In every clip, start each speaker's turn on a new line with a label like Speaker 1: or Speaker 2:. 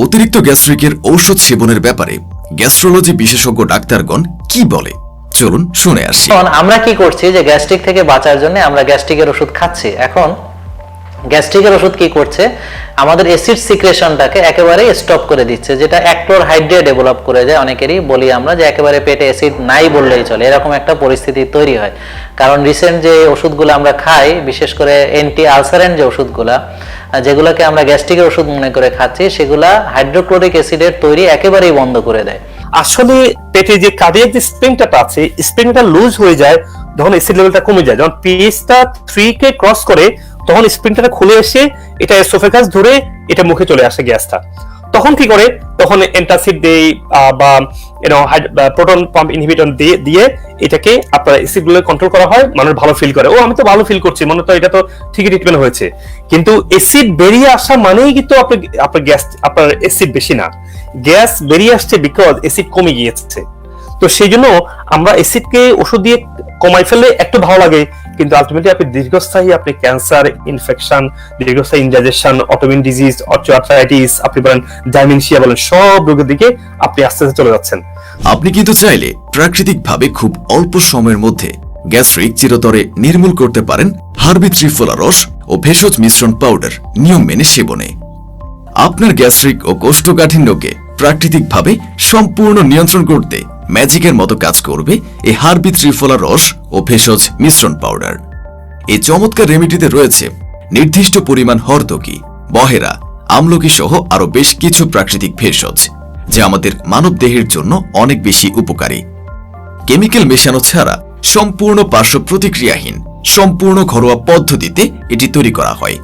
Speaker 1: অতিরিক্ত গ্যাস্ট্রিকের ঔষধ সেবনের ব্যাপারে গ্যাস্ট্রোলজি বিশেষজ্ঞ ডাক্তারগণ কি বলে চলুন শুনে আসি।
Speaker 2: এখন আমরা কি করছি যে গ্যাস্ট্রিক থেকে বাঁচার জন্য আমরা গ্যাস্ট্রিকের ওষুধ খাচ্ছি। এখন গ্যাস্ট্রিকের ওষুধ কি করছে, আমাদের অ্যাসিড সিক্রেশনটাকে একেবারে স্টপ করে দিচ্ছে, যেটা অ্যাক্টোরহাইড্রিয়া ডেভেলপ করে যায়। অনেকেরই বলি আমরা যে একেবারে পেটে অ্যাসিড নাই বললেই চলে, এরকম একটা পরিস্থিতি তৈরি হয়। কারণ রিসেন্ট যে ওষুধগুলো আমরা খাই, বিশেষ করে অ্যান্টি আলসারেন্ট যে ওষুধগুলা, যেগুলোকে আমরা গ্যাস্ট্রিকের ওষুধ মনে করে খাচ্ছি, সেগুলা হাইড্রোক্লোরিক অ্যাসিডের তৈরি একেবারেই বন্ধ করে দেয়।
Speaker 3: আসলে পেটে যে কার্ডিয়াক যে স্প্রিংটা আছে, স্প্রিংটা লুজ হয়ে যায় যখন অ্যাসিড লেভেলটা কমে যায়। যখন পিএইচটা 3 কে ক্রস করে তখন স্প্রিংটা খুলে এসে এটা এসোফেগাস ধরে এটা মুখে চলে আসে গ্যাসটা। তখন কি করে, তখন অ্যান্টাসিড দেই বা প্রোটন পাম্প ইনহিবিটর দিয়ে এটাকে আপনার অ্যাসিড গুলো কন্ট্রোল করা হয়। মানুষ ভালো ফিল করে, ও আমি তো ভালো ফিল করছি, মনে তো এটা তো ঠিকই ট্রিটমেন্ট হয়েছে। কিন্তু অ্যাসিড বেরিয়ে আসা মানেই কিন্তু আপনার গ্যাস, আপনার অ্যাসিড বেশি না, গ্যাস বেরিয়ে আসছে বিকজ অ্যাসিড কমে গিয়েছে। তো সেই জন্য আমরা অ্যাসিডকে ওষুধ দিয়ে কমাই ফেললে একটু ভালো লাগে, কিন্তু আলটিমেটলি আপনি দীর্ঘস্থায়ী আপনি ক্যান্সার, ইনফেকশন, দীর্ঘস্থায়ী ইনডাইজেশন, অটোইমিউন ডিজিজ, অস্টিওআর্থ্রাইটিস, আপনি বলেন ডাইমেনশিয়া বলেন, সব রোগের দিকে আপনি আস্তে আস্তে চলে যাচ্ছেন।
Speaker 1: আপনি কিন্তু চাইলে প্রাকৃতিকভাবে খুব অল্প সময়ের মধ্যে গ্যাস্ট্রিক চিরতরে নির্মূল করতে পারেন হার্বি ত্রিফলা রস ও ভেষজ মিশ্রণ পাউডার নিয়ম মেনে সেবনে। আপনার গ্যাস্ট্রিক ও কোষ্ঠকাঠিন্যকে প্রাকৃতিকভাবে সম্পূর্ণ নিয়ন্ত্রণ করতে ম্যাজিকের মতো কাজ করবে এই হার্বি ত্রিফলা রস ও ভেষজ মিশ্রণ পাউডার। এই চমৎকার রেমেডিতে রয়েছে নির্দিষ্ট পরিমাণ হরতকি, বহেরা, আমলকি সহ আরো বেশ কিছু প্রাকৃতিক ভেষজ, যা আমাদের মানব দেহের জন্য অনেক বেশি উপকারী। কেমিক্যাল মেশানো ছাড়া সম্পূর্ণ পার্শ্ব প্রতিক্রিয়াহীন সম্পূর্ণ ঘরোয়া পদ্ধতিতে এটি তৈরি করা হয়,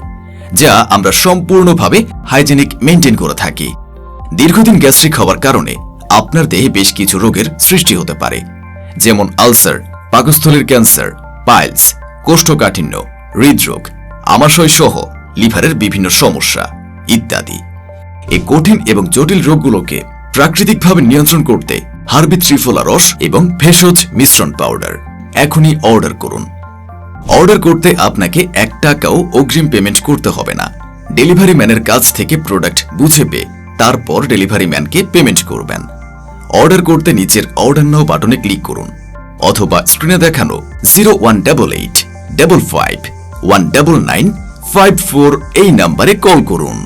Speaker 1: যা আমরা সম্পূর্ণভাবে হাইজেনিক মেনটেন করে থাকি। দীর্ঘদিন গ্যাস্ট্রিক হওয়ার কারণে আপনার দেহে বেশ কিছু রোগের সৃষ্টি হতে পারে, যেমন আলসার, পাকস্থলীর ক্যান্সার, পাইলস, কোষ্ঠকাঠিন্য, হৃদরোগ, আমাশয় সহ লিভারের বিভিন্ন সমস্যা ইত্যাদি। এই কঠিন এবং জটিল রোগগুলোকে প্রাকৃতিকভাবে নিয়ন্ত্রণ করতে হার্বি ত্রিফলা রস এবং ভেষজ মিশ্রণ পাউডার এখনই অর্ডার করুন। অর্ডার করতে আপনাকে 1 টাকাও অগ্রিম পেমেন্ট করতে হবে না। ডেলিভারি ম্যানের কাছ থেকে প্রোডাক্ট বুঝে পেয়ে তারপর ডেলিভারি ম্যানকে পেমেন্ট করবেন। অর্ডার করতে নিচের অর্ডার নাও বাটনে ক্লিক করুন অথবা স্ক্রিনে দেখানো 0188 55 199 54 এই নাম্বারে কল করুন।